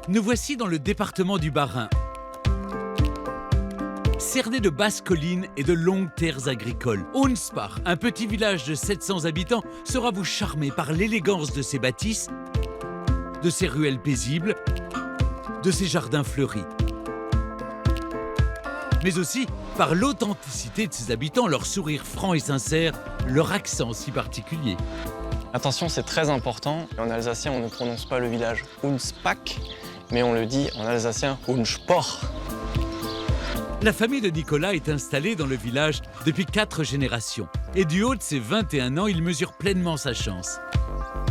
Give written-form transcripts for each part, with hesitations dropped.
Nous voici dans le département du Bas-Rhin. Cerné de basses collines et de longues terres agricoles, Hunspach, un petit village de 700 habitants, saura vous charmer par l'élégance de ses bâtisses, de ses ruelles paisibles, de ses jardins fleuris. Mais aussi par l'authenticité de ses habitants, leur sourire franc et sincère, leur accent si particulier. Attention, c'est très important. En alsacien, on ne prononce pas le village Hunspach, mais on le dit en alsacien Hunspach. La famille de Nicolas est installée dans le village depuis 4 générations. Et du haut de ses 21 ans, il mesure pleinement sa chance.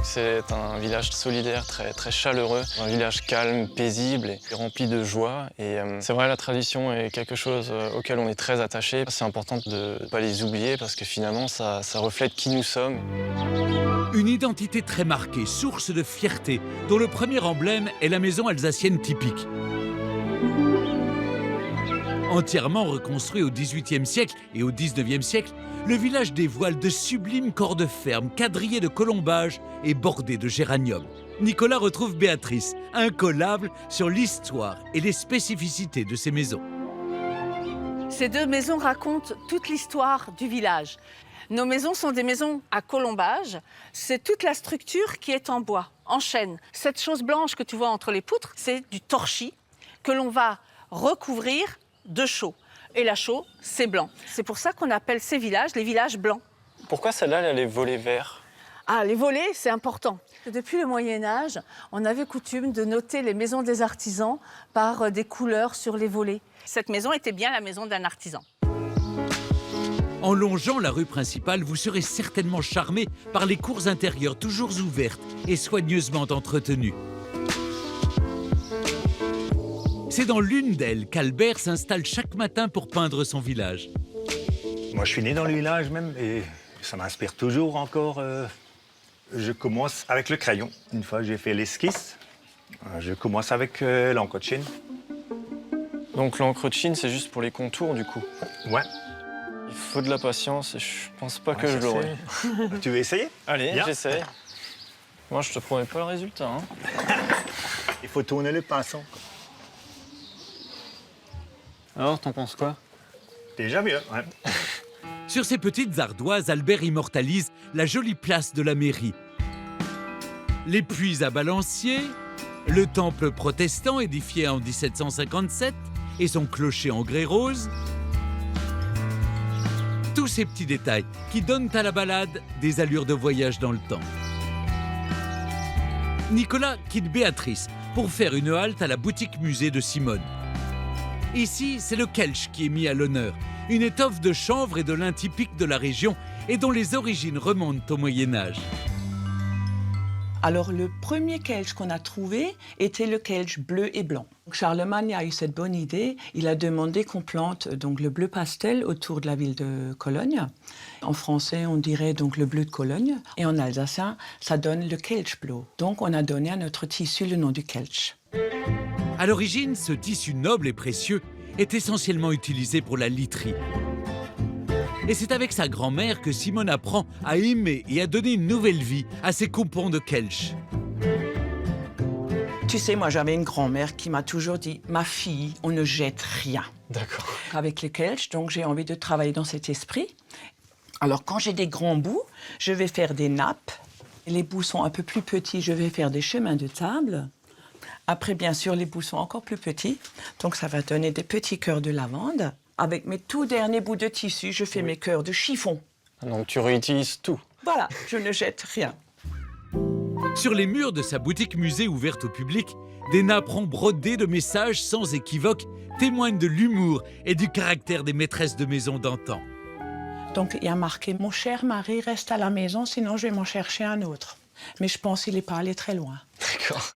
C'est un village solidaire, très chaleureux, un village calme, paisible et rempli de joie. Et c'est vrai, la tradition est quelque chose auquel on est très attaché. C'est important de ne pas les oublier parce que finalement, ça reflète qui nous sommes. Une identité très marquée, source de fierté, dont le premier emblème est la maison alsacienne typique. Entièrement reconstruit au XVIIIe siècle et au XIXe siècle, le village dévoile de sublimes corps de ferme, quadrillés de colombages et bordés de géraniums. Nicolas retrouve Béatrice, incollable sur l'histoire et les spécificités de ces maisons. Ces 2 maisons racontent toute l'histoire du village. Nos maisons sont des maisons à colombages. C'est toute la structure qui est en bois, en chêne. Cette chose blanche que tu vois entre les poutres, c'est du torchis que l'on va recouvrir de chaux. Et la chaux, c'est blanc. C'est pour ça qu'on appelle ces villages les villages blancs. Pourquoi celle-là, elle a les volets verts? Ah, les volets, c'est important. Depuis le Moyen-Âge, on avait coutume de noter les maisons des artisans par des couleurs sur les volets. Cette maison était bien la maison d'un artisan. En longeant la rue principale, vous serez certainement charmé par les cours intérieures toujours ouvertes et soigneusement entretenues. C'est dans l'une d'elles qu'Albert s'installe chaque matin pour peindre son village. Moi, je suis né dans le village même et ça m'inspire toujours encore. Je commence avec le crayon. Une fois que j'ai fait l'esquisse, je commence avec l'encre de Chine. Donc l'encre de Chine, c'est juste pour les contours du coup? Ouais. Il faut de la patience et je pense pas que je l'aurai. Tu veux essayer? Allez, Bien. j'essaie. Moi, je te promets pas le résultat. Hein. Il faut tourner le pinceau. Alors, t'en penses quoi? Déjà mieux, ouais. Sur ces petites ardoises, Albert immortalise la jolie place de la mairie. Les puits à balancier, le temple protestant édifié en 1757 et son clocher en grès rose. Tous ces petits détails qui donnent à la balade des allures de voyage dans le temps. Nicolas quitte Béatrice pour faire une halte à la boutique-musée de Simone. Ici, c'est le kelch qui est mis à l'honneur, une étoffe de chanvre et de lin typique de la région et dont les origines remontent au Moyen-Âge. Alors, le premier kelch qu'on a trouvé était le kelch bleu et blanc. Charlemagne a eu cette bonne idée. Il a demandé qu'on plante donc, le bleu pastel autour de la ville de Cologne. En français, on dirait donc le bleu de Cologne. Et en alsacien, ça donne le kelchbleu. Donc, on a donné à notre tissu le nom du kelch. À l'origine, ce tissu noble et précieux est essentiellement utilisé pour la literie. Et c'est avec sa grand-mère que Simone apprend à aimer et à donner une nouvelle vie à ses coupons de kelch. Tu sais, moi, j'avais une grand-mère qui m'a toujours dit « Ma fille, on ne jette rien. » D'accord. Avec le kelch, donc j'ai envie de travailler dans cet esprit. Alors, quand j'ai des grands bouts, je vais faire des nappes. Les bouts sont un peu plus petits, je vais faire des chemins de table. Après, bien sûr, les bouts sont encore plus petits. Donc, ça va donner des petits cœurs de lavande. Avec mes tout derniers bouts de tissu, je fais mes cœurs de chiffon. Donc tu réutilises tout. Voilà, je ne jette rien. Sur les murs de sa boutique-musée ouverte au public, des napperons brodés de messages sans équivoque témoignent de l'humour et du caractère des maîtresses de maison d'antan. Donc, il y a marqué « Mon cher mari reste à la maison, sinon je vais m'en chercher un autre. » Mais je pense qu'il n'est pas allé très loin. D'accord.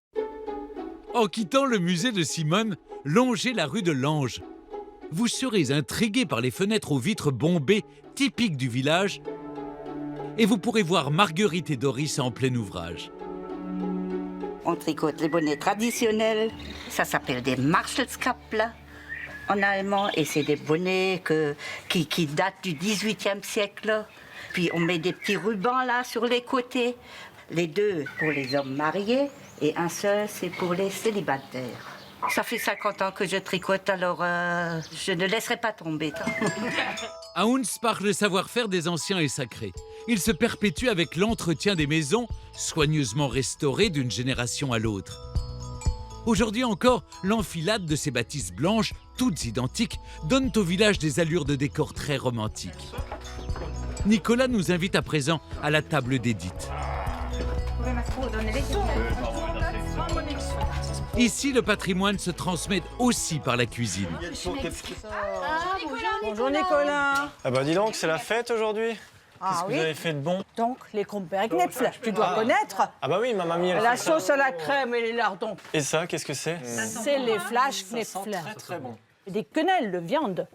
En quittant le musée de Simone, longez la rue de l'Ange. Vous serez intrigué par les fenêtres aux vitres bombées typiques du village et vous pourrez voir Marguerite et Doris en plein ouvrage. On tricote les bonnets traditionnels, ça s'appelle des Marschallskappler en allemand et c'est des bonnets qui datent du XVIIIe siècle. Puis on met des petits rubans là sur les côtés, les deux pour les hommes mariés Et un seul, c'est pour les célibataires. Ça fait 50 ans que je tricote, alors je ne laisserai pas tomber. À Hunspach, le savoir-faire des anciens est sacré. Il se perpétue avec l'entretien des maisons, soigneusement restaurées d'une génération à l'autre. Aujourd'hui encore, l'enfilade de ces bâtisses blanches, toutes identiques, donne au village des allures de décor très romantiques. Nicolas nous invite à présent à la table d'Edith. Ici, le patrimoine se transmet aussi par la cuisine. Bonjour Nicolas. Ah bah dis donc, c'est la fête aujourd'hui. Ah Qu'est-ce que oui, vous avez fait de bon? donc les Kronberg-Knipfel, tu dois connaître. Ah bah oui, ma mamie, elle La fait ça. sauce à la crème et les lardons, Et ça, qu'est-ce que c'est? c'est les Fleischknipfel. Très bon. Des quenelles de viande.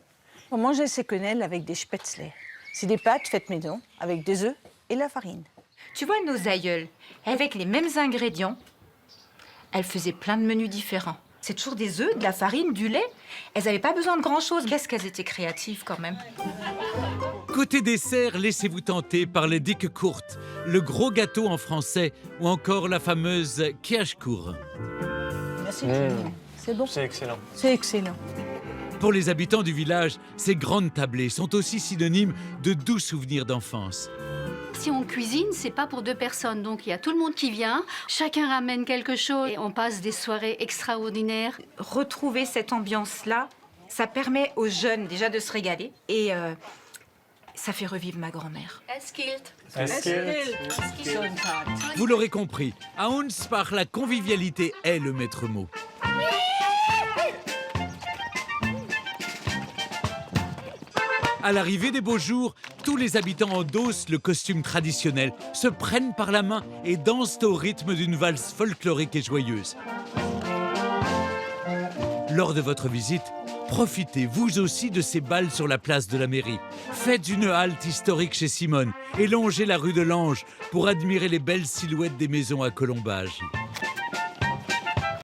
On mangeait ces quenelles avec des spätzle. C'est des pâtes faites maison, avec des œufs et la farine. Tu vois, nos aïeules, avec les mêmes ingrédients, elles faisaient plein de menus différents. C'est toujours des œufs, de la farine, du lait. Elles n'avaient pas besoin de grand-chose. Qu'est-ce qu'elles étaient créatives, quand même. Côté dessert, laissez-vous tenter par les Dickekurt, le gros gâteau en français, ou encore la fameuse Kirschkuchen. Merci. C'est bon. C'est excellent. C'est excellent. Pour les habitants du village, ces grandes tablées sont aussi synonymes de doux souvenirs d'enfance. Si on cuisine, c'est pas pour 2 personnes. Donc il y a tout le monde qui vient, chacun ramène quelque chose et on passe des soirées extraordinaires. Retrouver cette ambiance-là, ça permet aux jeunes déjà de se régaler et ça fait revivre ma grand-mère. Vous l'aurez compris, à Hunspach, la convivialité est le maître mot. À l'arrivée des beaux jours, tous les habitants endossent le costume traditionnel, se prennent par la main et dansent au rythme d'une valse folklorique et joyeuse. Lors de votre visite, profitez vous aussi de ces bals sur la place de la mairie. Faites une halte historique chez Simone et longez la rue de l'Ange pour admirer les belles silhouettes des maisons à colombage.